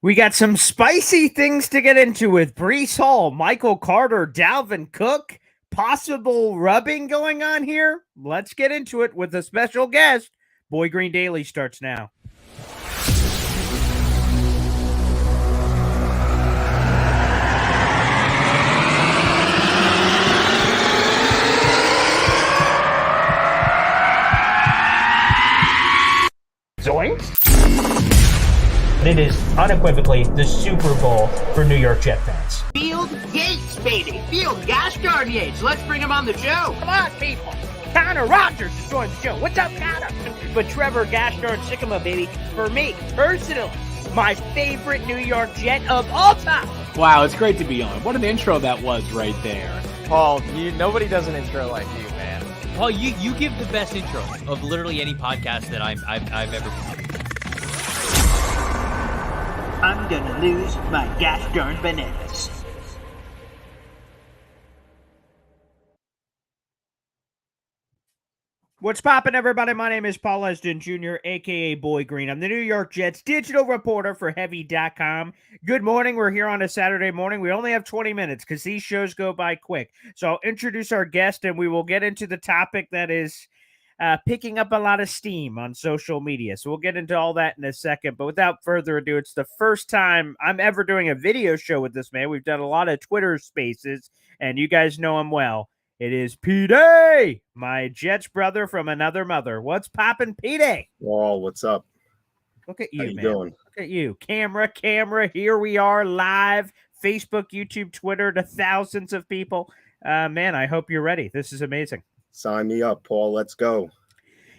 We got some spicy things to get into with Breece Hall, Michael Carter, Dalvin Cook, possible rubbing going on here. Let's get into it with a special guest. Boy Green Daily starts now. Zoinks! It is unequivocally the Super Bowl for New York Jet fans. Field Yates, baby. Field Gosh darn Yates. Let's bring him on the show. Come on, people. Connor Rogers is joining the show. What's up, Connor? But Trevor Gosh darn Sycamore, baby, for me, personally, my favorite New York Jet of all time. Wow, it's great to be on. What an intro that was right there. Paul, nobody does an intro like you, man. Paul, you give the best intro of literally any podcast that I've ever been. I'm gonna lose my gosh darn bananas. What's poppin', everybody? My name is Paul Esdin Jr., a.k.a. Boy Green. I'm the New York Jets digital reporter for Heavy.com. Good morning. We're here on a Saturday morning. We only have 20 minutes because these shows go by quick. So I'll introduce our guest, and we will get into the topic that is picking up a lot of steam on social media. So we'll get into all that in a second. But without further ado, it's the first time I'm ever doing a video show with this man. We've done a lot of Twitter spaces, and you guys know him well. It is P-Day, my Jets brother from another mother. What's poppin', P-Day? Wall, what's up? Look at you, How you man. doing? Look at you. Camera. Here we are live. Facebook, YouTube, Twitter to thousands of people. Man, I hope you're ready. This is amazing. Sign me up, Paul. Let's go.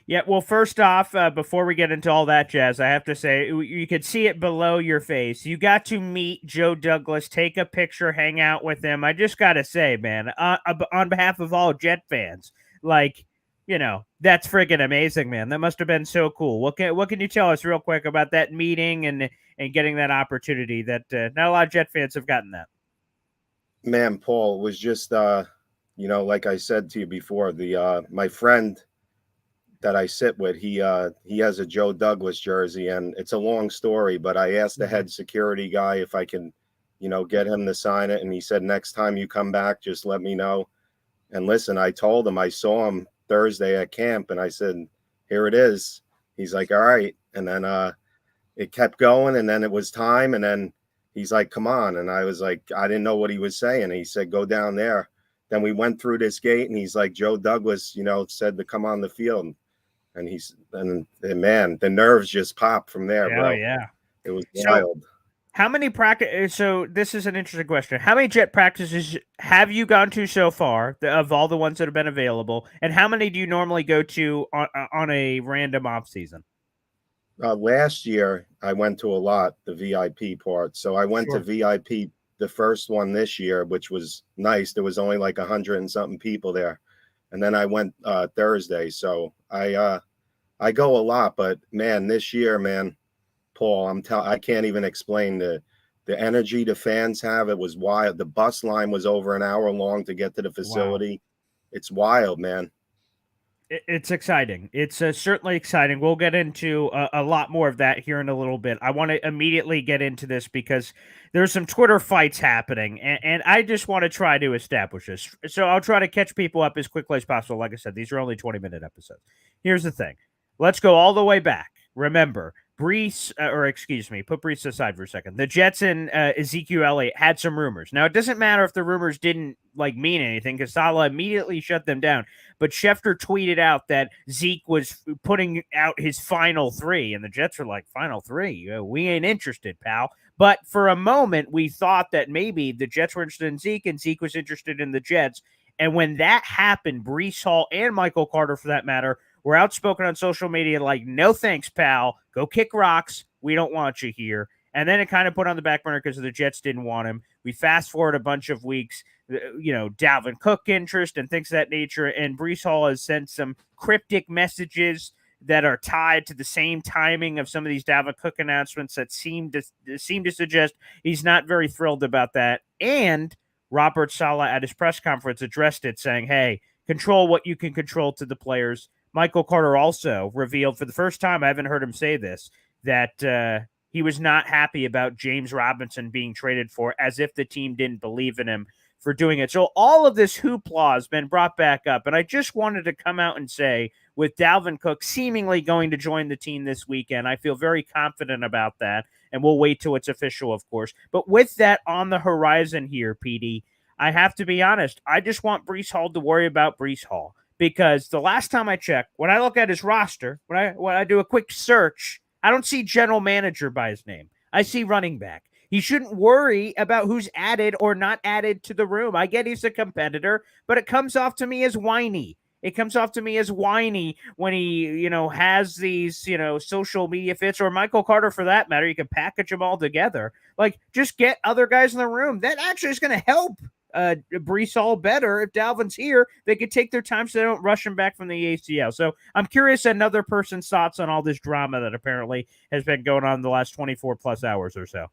Yeah, well, first off, before we get into all that jazz, I have to say, you could see it below your face. You got to meet Joe Douglas, take a picture, hang out with him. I just got to say, man, on behalf of all Jet fans, like, you know, that's friggin' amazing, man. That must have been so cool. What can you tell us real quick about that meeting and getting that opportunity that not a lot of Jet fans have gotten that? Man, Paul, it was just, like I said to you before, my friend that I sit with, he has a Joe Douglas jersey, and it's a long story, but I asked the head security guy if I can, get him to sign it. And he said, next time you come back, just let me know. And listen, I told him, I saw him Thursday at camp, and I said, here it is. He's like, all right. And then it kept going, and then it was time. And then he's like, come on. And I was like, I didn't know what he was saying. And he said, go down there. Then we went through this gate, and he's like, Joe Douglas, said to come on the field. And man, the nerves just popped from there, bro. Oh, yeah. It was wild. How many practice? So this is an interesting question. How many Jet practices have you gone to so far of all the ones that have been available? And how many do you normally go to on a random off season? Last year, I went to a lot, the VIP part. So I went to VIP, the first one this year, which was nice. There was only like 100 and something people there. And then I went Thursday. So I go a lot, but man, this year, man, Paul, I can't even explain the energy the fans have. It was wild. The bus line was over an hour long to get to the facility. Wow. It's wild, man. It's exciting. It's certainly exciting. We'll get into a lot more of that here in a little bit. I want to immediately get into this because there's some Twitter fights happening, and I just want to try to establish this. So I'll try to catch people up as quickly as possible. Like I said, these are only 20-minute episodes. Here's the thing. Let's go all the way back. Remember, put Breece aside for a second. The Jets and Ezekiel Elliott had some rumors. Now, it doesn't matter if the rumors didn't mean anything because Saleh immediately shut them down. But Schefter tweeted out that Zeke was putting out his final three, and the Jets were like, final three? We ain't interested, pal. But for a moment, we thought that maybe the Jets were interested in Zeke, and Zeke was interested in the Jets. And when that happened, Breece Hall and Michael Carter, for that matter, were outspoken on social media like, no thanks, pal. Go kick rocks. We don't want you here. And then it kind of put on the back burner because the Jets didn't want him. We fast forward a bunch of weeks, Dalvin Cook interest and things of that nature. And Breece Hall has sent some cryptic messages that are tied to the same timing of some of these Dalvin Cook announcements that seem to suggest he's not very thrilled about that. And Robert Saleh at his press conference addressed it saying, hey, control what you can control to the players. Michael Carter also revealed for the first time, I haven't heard him say this, that he was not happy about James Robinson being traded for, as if the team didn't believe in him for doing it. So all of this hoopla has been brought back up. And I just wanted to come out and say, with Dalvin Cook seemingly going to join the team this weekend, I feel very confident about that. And we'll wait till it's official, of course. But with that on the horizon here, PD, I have to be honest. I just want Breece Hall to worry about Breece Hall. Because the last time I checked, when I look at his roster, when I do a quick search, I don't see general manager by his name. I see running back. He shouldn't worry about who's added or not added to the room. I get he's a competitor, but it comes off to me as whiny. It comes off to me as whiny when he, has these, social media fits, or Michael Carter for that matter. You can package them all together. Like, just get other guys in the room. That actually is going to help Breece Hall better. If Dalvin's here, they could take their time so they don't rush him back from the ACL. So I'm curious another person's thoughts on all this drama that apparently has been going on the last 24 plus hours or so.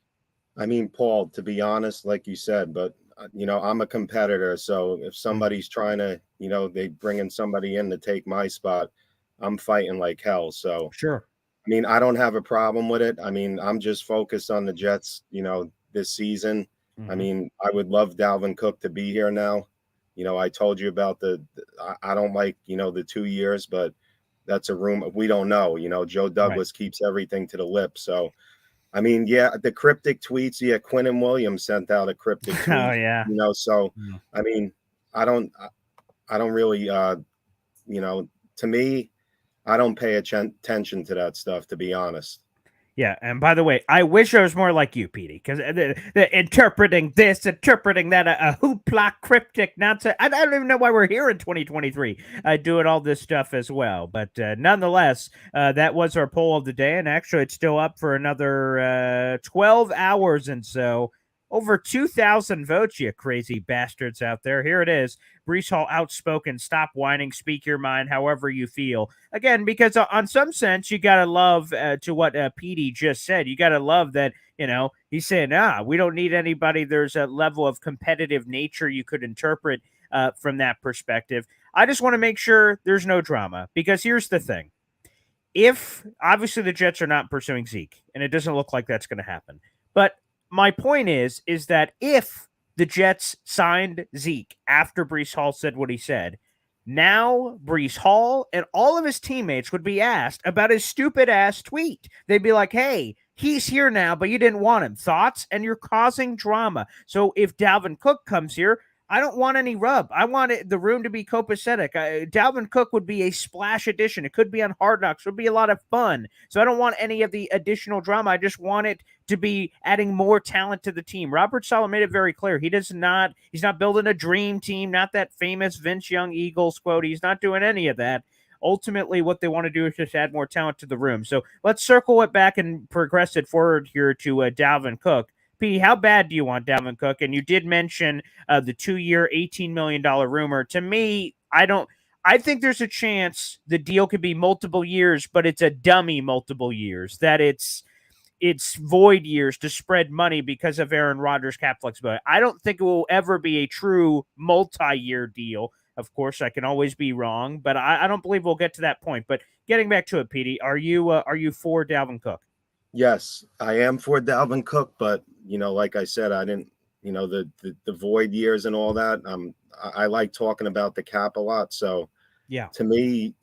I mean, Paul, to be honest, like you said, but I'm a competitor. So if somebody's trying to, they bringing somebody in to take my spot, I'm fighting like hell. So sure. I mean, I don't have a problem with it. I mean, I'm just focused on the Jets, this season. I mean, I would love Dalvin Cook to be here now. I told you about I don't like, the 2 years, but that's a rumor. We don't know. Joe Douglas keeps everything to the lip. So, I mean, yeah, the cryptic tweets. Yeah, Quincy Williams sent out a cryptic tweet. Oh, yeah. So, I mean, I don't really, to me, I don't pay attention to that stuff, to be honest. Yeah, and by the way, I wish I was more like you, Petey, because the interpreting this, interpreting that, a hoopla cryptic nonsense. I don't even know why we're here in 2023 doing all this stuff as well. But nonetheless, that was our poll of the day, and actually it's still up for another 12 hours and so. Over 2,000 votes, you crazy bastards out there. Here it is. Breece Hall outspoken. Stop whining. Speak your mind however you feel. Again, because on some sense, you got to love to what Petey just said. You got to love that, he's saying, we don't need anybody. There's a level of competitive nature you could interpret from that perspective. I just want to make sure there's no drama, because here's the thing. If, obviously, the Jets are not pursuing Zeke, and it doesn't look like that's going to happen, but my point is that if the Jets signed Zeke after Breece Hall said what he said, now Breece Hall and all of his teammates would be asked about his stupid ass tweet. They'd be like, hey, he's here now, but you didn't want him. Thoughts? And you're causing drama. So if Dalvin Cook comes here, I don't want any rub. I want the room to be copacetic. Dalvin Cook would be a splash addition. It could be on Hard Knocks. It would be a lot of fun. So I don't want any of the additional drama. I just want it to be adding more talent to the team. Robert Saleh made it very clear. He's not building a dream team, not that famous Vince Young Eagles quote. He's not doing any of that. Ultimately, what they want to do is just add more talent to the room. So let's circle it back and progress it forward here to Dalvin Cook. P, how bad do you want Dalvin Cook? And you did mention the 2-year, $18 million rumor. To me, I think there's a chance the deal could be multiple years, but it's a dummy multiple years, that it's void years to spread money because of Aaron Rodgers' cap flexibility. I don't think it will ever be a true multi-year deal. Of course, I can always be wrong, but I don't believe we'll get to that point. But getting back to it, Petey, are you for Dalvin Cook? Yes, I am for Dalvin Cook, but like I said, I didn't, the void years and all that. I like talking about the cap a lot. So yeah, to me,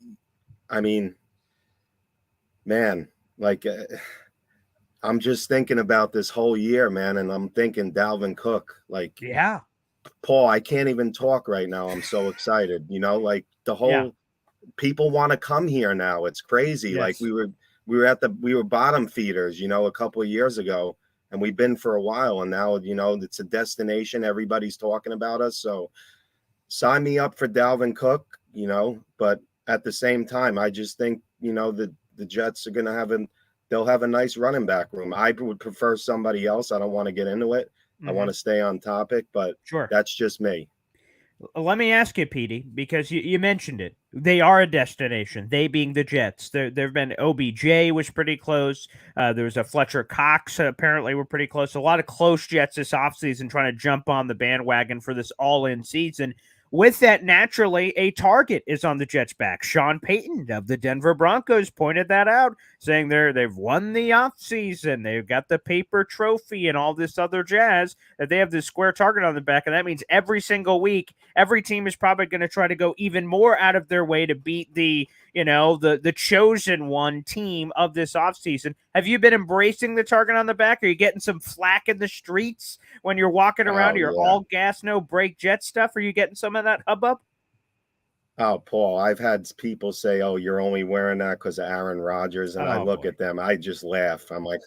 I mean, man, like I'm just thinking about this whole year, man, and I'm thinking Dalvin Cook. Like, yeah, Paul, I can't even talk right now. I'm so excited. Like the whole people want to come here now. It's crazy. Yes. Like we were bottom feeders, a couple of years ago, and we've been for a while, and now, it's a destination. Everybody's talking about us. So sign me up for Dalvin Cook, but at the same time, I just think, the Jets are going to they'll have a nice running back room. I would prefer somebody else. I don't want to get into it. I want to stay on topic, but sure, that's just me. Let me ask you, Petey, because you mentioned it. They are a destination, they being the Jets. There have been OBJ was pretty close. There was a Fletcher Cox, apparently were pretty close. A lot of close Jets this offseason trying to jump on the bandwagon for this all-in season. with that, naturally, a target is on the Jets' back. Sean Payton of the Denver Broncos pointed that out, saying they've won the offseason. They've got the paper trophy and all this other jazz, that they have this square target on the back. And that means every single week, every team is probably going to try to go even more out of their way to beat the chosen one team of this offseason. Have you been embracing the target on the back? Are you getting some flack in the streets when you're walking around? You're all gas, no brake jet stuff. Are you getting some of that hubbub? Oh, Paul, I've had people say, "Oh, you're only wearing that because of Aaron Rodgers," and I look at them, I just laugh. I'm like,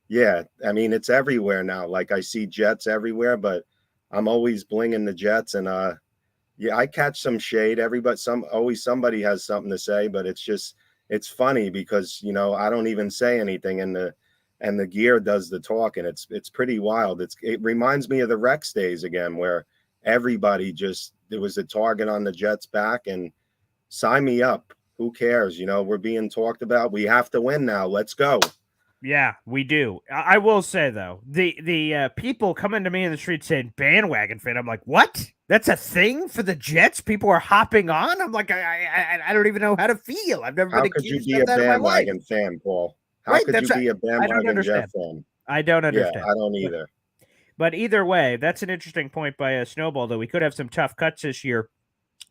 yeah, I mean, it's everywhere now. Like, I see Jets everywhere, but I'm always blinging the Jets, and yeah, I catch some shade. Somebody has something to say, but it's funny because I don't even say anything, and the gear does the talking. It's pretty wild. It reminds me of the Rex days again, where everybody there was a target on the Jets' back, and sign me up. Who cares? We're being talked about. We have to win now. Let's go. Yeah, we do. I will say, though, the people coming to me in the street saying bandwagon fan, I'm like, what? That's a thing for the Jets? People are hopping on? I'm like, I don't even know how to feel. I've never been accused of that in my life. How could you be a bandwagon fan, Paul? How could you be a bandwagon Jet fan? I don't understand. Yeah, I don't either. But either way, that's an interesting point by Snowball, though. We could have some tough cuts this year,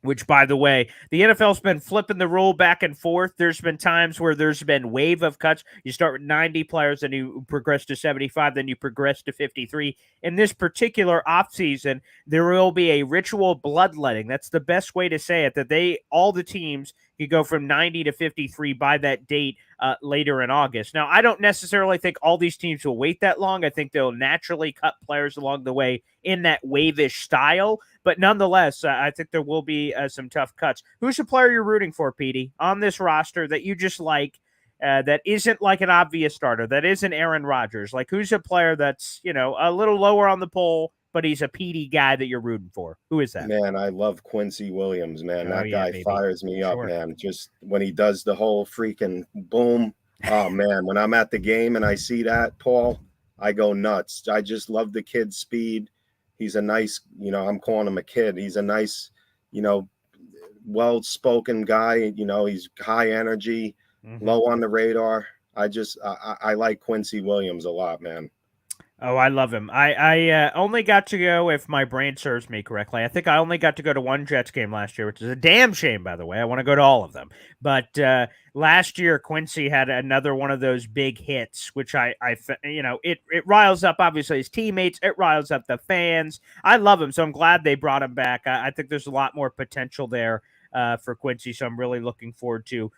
which, by the way, the NFL's been flipping the rule back and forth. There's been times where there's been wave of cuts. You start with 90 players, then you progress to 75, then you progress to 53. In this particular offseason, there will be a ritual bloodletting. That's the best way to say it, that all the teams could go from 90 to 53 by that date later in August. Now, I don't necessarily think all these teams will wait that long. I think they'll naturally cut players along the way in that wave-ish style. But nonetheless, I think there will be some tough cuts. Who's the player you're rooting for, Petey, on this roster that you just like, that isn't like an obvious starter, that isn't Aaron Rodgers? Like, who's a player that's, a little lower on the poll, but he's a Petey guy that you're rooting for? Who is that? Man, I love Quincy Williams, man. That guy baby. fires me up, man. Just when he does the whole freaking boom. Oh, man, when I'm at the game and I see that, Paul, I go nuts. I just love the kid's speed. He's a nice, I'm calling him a kid. He's a nice, well-spoken guy. He's high energy, low on the radar. I like Quincy Williams a lot, man. Oh, I love him. I only got to go, if my brain serves me correctly, I think I only got to go to one Jets game last year, which is a damn shame, by the way. I want to go to all of them. But last year, Quincy had another one of those big hits, which it riles up, obviously, his teammates. It riles up the fans. I love him, so I'm glad they brought him back. I think there's a lot more potential there for Quincy, so I'm really looking forward to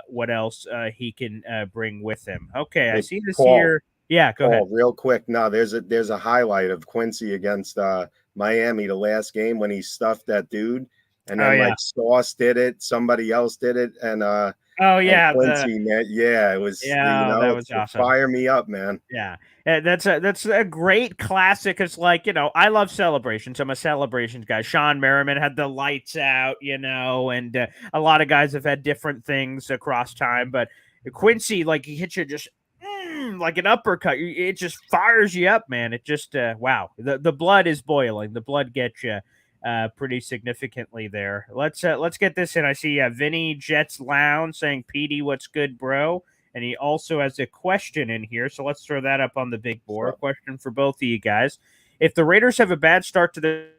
what else he can bring with him. Okay, I see this here. Yeah, go ahead. Real quick. No, there's a highlight of Quincy against Miami, the last game, when he stuffed that dude, and then like Sauce did it, somebody else did it, and Quincy, man, it was that was awesome. Fire me up, man. Yeah, that's a great classic. It's like, I love celebrations. I'm a celebrations guy. Sean Merriman had the lights out, and a lot of guys have had different things across time, but Quincy, like, he hits you just like an uppercut. It just fires you up, man. It just wow. The blood is boiling. The blood gets you pretty significantly there. Let's get this in. I see Vinny Jets Lounge saying, Petey, what's good, bro? And he also has a question in here, so let's throw that up on the big board. Sure. Question for both of you guys. If the Raiders have a bad start to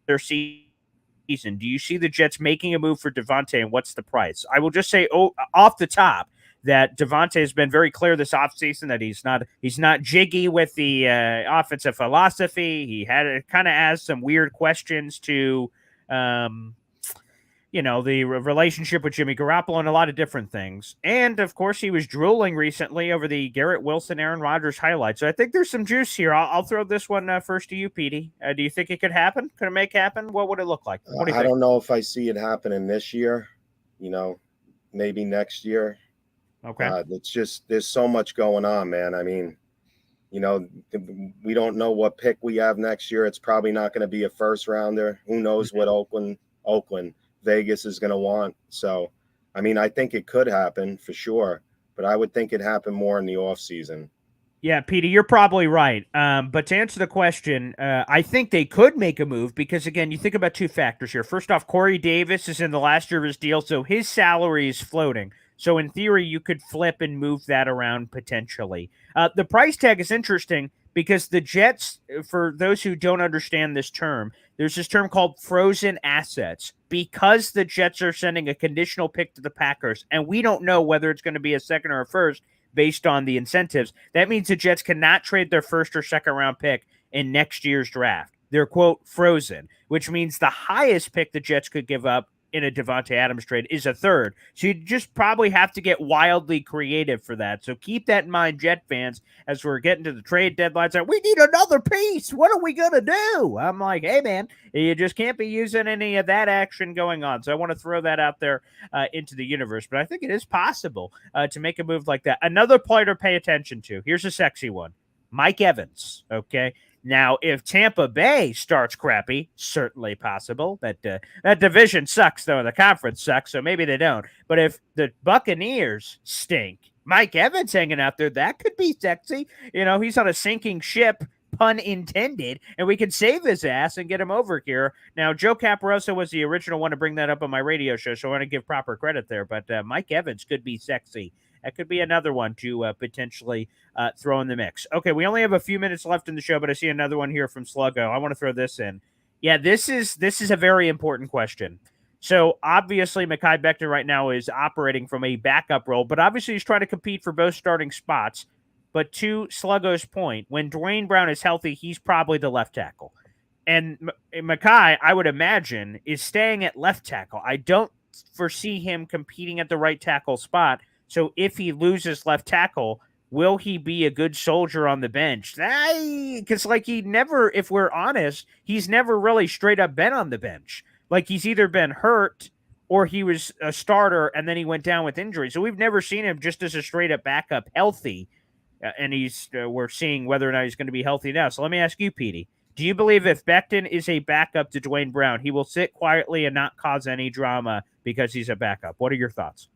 their season, do you see the Jets making a move for Devontae, and what's the price? I will just say off the top that Devontae has been very clear this offseason that he's not jiggy with the offensive philosophy. He kind of has some weird questions to the relationship with Jimmy Garoppolo and a lot of different things. And, of course, he was drooling recently over the Garrett Wilson, Aaron Rodgers highlights. So I think there's some juice here. I'll throw this one first to you, Petey. Do you think it could happen? Could it make happen? What would it look like? What do you think? I don't know if I see it happening this year, maybe next year. Okay. It's just, there's so much going on, man. I mean, we don't know what pick we have next year. It's probably not going to be a first rounder. Who knows what Oakland, Vegas is going to want. So, I mean, I think it could happen for sure, but I would think it happened more in the off season. Yeah, Petey, you're probably right. But to answer the question, I think they could make a move because, again, you think about two factors here. First off, Corey Davis is in the last year of his deal, so his salary is floating. So, in theory, you could flip and move that around potentially. The price tag is interesting because the Jets, for those who don't understand this term, there's this term called frozen assets. Because the Jets are sending a conditional pick to the Packers, and we don't know whether it's going to be a second or a first based on the incentives. That means the Jets cannot trade their first or second round pick in next year's draft. They're, quote, frozen, which means the highest pick the Jets could give up in a Devontae Adams trade is a third. So you just probably have to get wildly creative for that. So keep that in mind, Jet fans, as we're getting to the trade deadlines. We need another piece. What are we going to do? I'm like, hey, man, you just can't be using any of that action going on. So I want to throw that out there into the universe. But I think it is possible to make a move like that. Another player to pay attention to. Here's a sexy one. Mike Evans, okay? Now, if Tampa Bay starts crappy, certainly possible. That division sucks, though. The conference sucks, so maybe they don't. But if the Buccaneers stink, Mike Evans hanging out there, that could be sexy. He's on a sinking ship, pun intended, and we can save his ass and get him over here. Now, Joe Caparoso was the original one to bring that up on my radio show, so I want to give proper credit there. But Mike Evans could be sexy. That could be another one to potentially throw in the mix. Okay, we only have a few minutes left in the show, but I see another one here from Sluggo. I want to throw this in. Yeah, this is a very important question. So obviously, Makai Beckton right now is operating from a backup role, but obviously he's trying to compete for both starting spots. But to Sluggo's point, when Dwayne Brown is healthy, he's probably the left tackle. And Makai, I would imagine, is staying at left tackle. I don't foresee him competing at the right tackle spot. So if he loses left tackle, will he be a good soldier on the bench? Because, he never, if we're honest, he's never really straight up been on the bench. He's either been hurt or he was a starter and then he went down with injury. So we've never seen him just as a straight up backup healthy. And we're seeing whether or not he's going to be healthy now. So let me ask you, Petey. Do you believe if Beckton is a backup to Dwayne Brown, he will sit quietly and not cause any drama because he's a backup? What are your thoughts?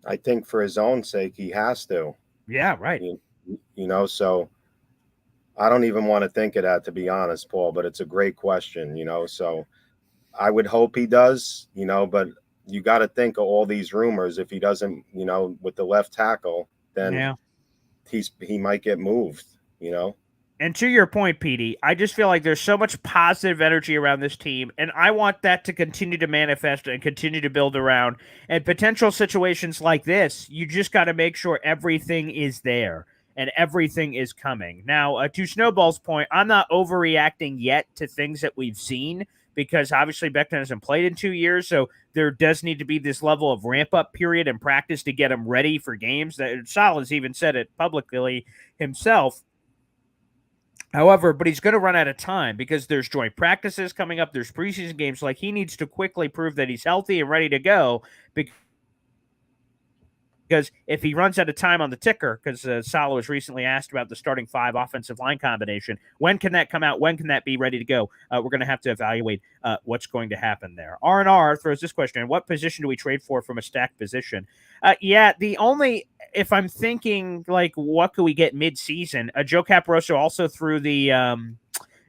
I think for his own sake, he has to. Yeah, right. So I don't even want to think of that, to be honest, Paul, but it's a great question, so I would hope he does, but you got to think of all these rumors. If he doesn't, with the left tackle, then he might get moved, And to your point, Petey, I just feel like there's so much positive energy around this team, and I want that to continue to manifest and continue to build around. And potential situations like this, you just got to make sure everything is there and everything is coming. Now, to Snowball's point, I'm not overreacting yet to things that we've seen because obviously Beckton hasn't played in 2 years, so there does need to be this level of ramp-up period and practice to get him ready for games. Sal has even said it publicly himself. However, but he's going to run out of time because there's joint practices coming up. There's preseason games. He needs to quickly prove that he's healthy and ready to go because if he runs out of time on the ticker, because Salo was recently asked about the starting 5 offensive line combination, when can that come out? When can that be ready to go? We're going to have to evaluate what's going to happen there. R&R throws this question in. What position do we trade for from a stacked position? If I'm thinking, what could we get mid-season? Joe Caparoso also threw the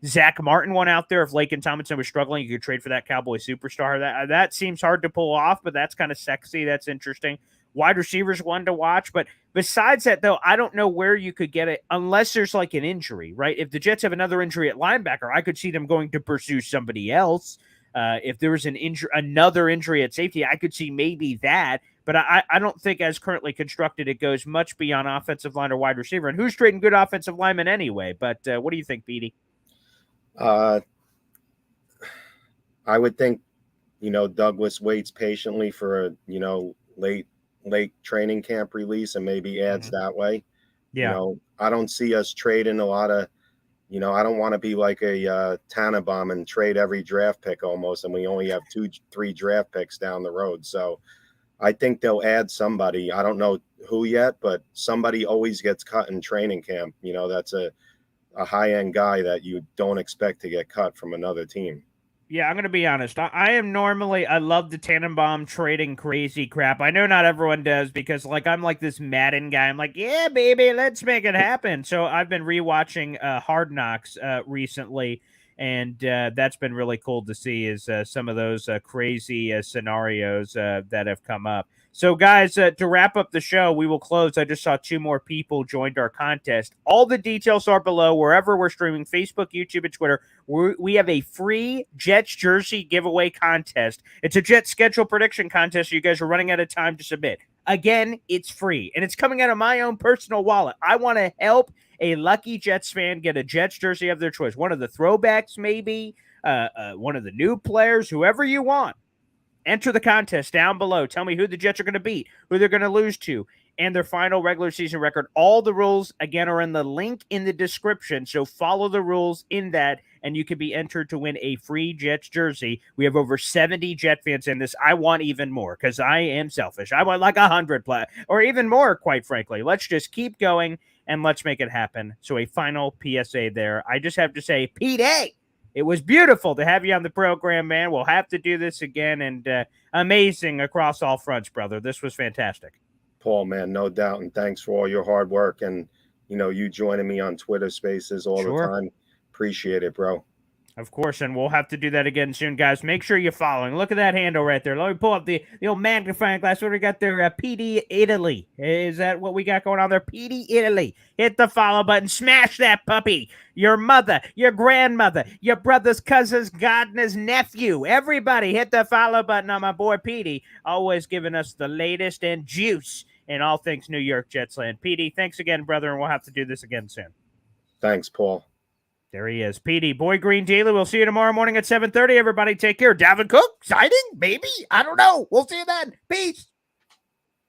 Zach Martin one out there. If Laken Tomlinson was struggling, you could trade for that Cowboy superstar. That seems hard to pull off, but that's kind of sexy. That's interesting. Wide receivers one to watch. But besides that, though, I don't know where you could get it unless there's an injury, right? If the Jets have another injury at linebacker, I could see them going to pursue somebody else. If there was another injury at safety, I could see maybe that. But I don't think as currently constructed, it goes much beyond offensive line or wide receiver. And who's trading good offensive linemen anyway? But what do you think, Petey? I would think, Douglas waits patiently for a, late training camp release and maybe adds that way. Yeah. I don't see us trading a lot of, I don't want to be like a Tannenbaum and trade every draft pick almost. And we only have 2-3 draft picks down the road. So I think they'll add somebody. I don't know who yet, but somebody always gets cut in training camp. That's a high-end guy that you don't expect to get cut from another team. Yeah, I'm gonna be honest. I am normally I love the Tannenbaum trading crazy crap. I know not everyone does because like I'm like this Madden guy. I'm like, yeah, baby, let's make it happen. So I've been rewatching Hard Knocks recently, and that's been really cool to see is some of those crazy scenarios that have come up. So, guys, to wrap up the show, we will close. I just saw 2 more people joined our contest. All the details are below wherever we're streaming: Facebook, YouTube, and Twitter. We have a free Jets jersey giveaway contest. It's a Jets schedule prediction contest. So you guys are running out of time to submit. Again, it's free, and it's coming out of my own personal wallet. I want to help a lucky Jets fan get a Jets jersey of their choice. One of the throwbacks, maybe, one of the new players, whoever you want. Enter the contest down below. Tell me who the Jets are going to beat, who they're going to lose to, and their final regular season record. All the rules, again, are in the link in the description. So follow the rules in that, and you can be entered to win a free Jets jersey. We have over 70 Jet fans in this. I want even more because I am selfish. I want like 100 or even more, quite frankly. Let's just keep going, and let's make it happen. So a final PSA there. I just have to say, Pete A., it was beautiful to have you on the program, man. We'll have to do this again, and amazing across all fronts, brother. This was fantastic. Paul, man, no doubt, and thanks for all your hard work and, you joining me on Twitter Spaces all the time. Appreciate it, bro. Of course, and we'll have to do that again soon, guys. Make sure you're following. Look at that handle right there. Let me pull up the old magnifying glass. What do we got there? PD Italy. Is that what we got going on there? PD Italy. Hit the follow button. Smash that puppy. Your mother, your grandmother, your brother's cousin's gardener's nephew. Everybody hit the follow button on my boy PD. Always giving us the latest and juice in all things New York Jets land. PD, thanks again, brother, and we'll have to do this again soon. Thanks, Paul. There he is. PD, Boy Green Daily. We'll see you tomorrow morning at 7:30. Everybody take care. Dalvin Cook, signing? Maybe? I don't know. We'll see you then. Peace.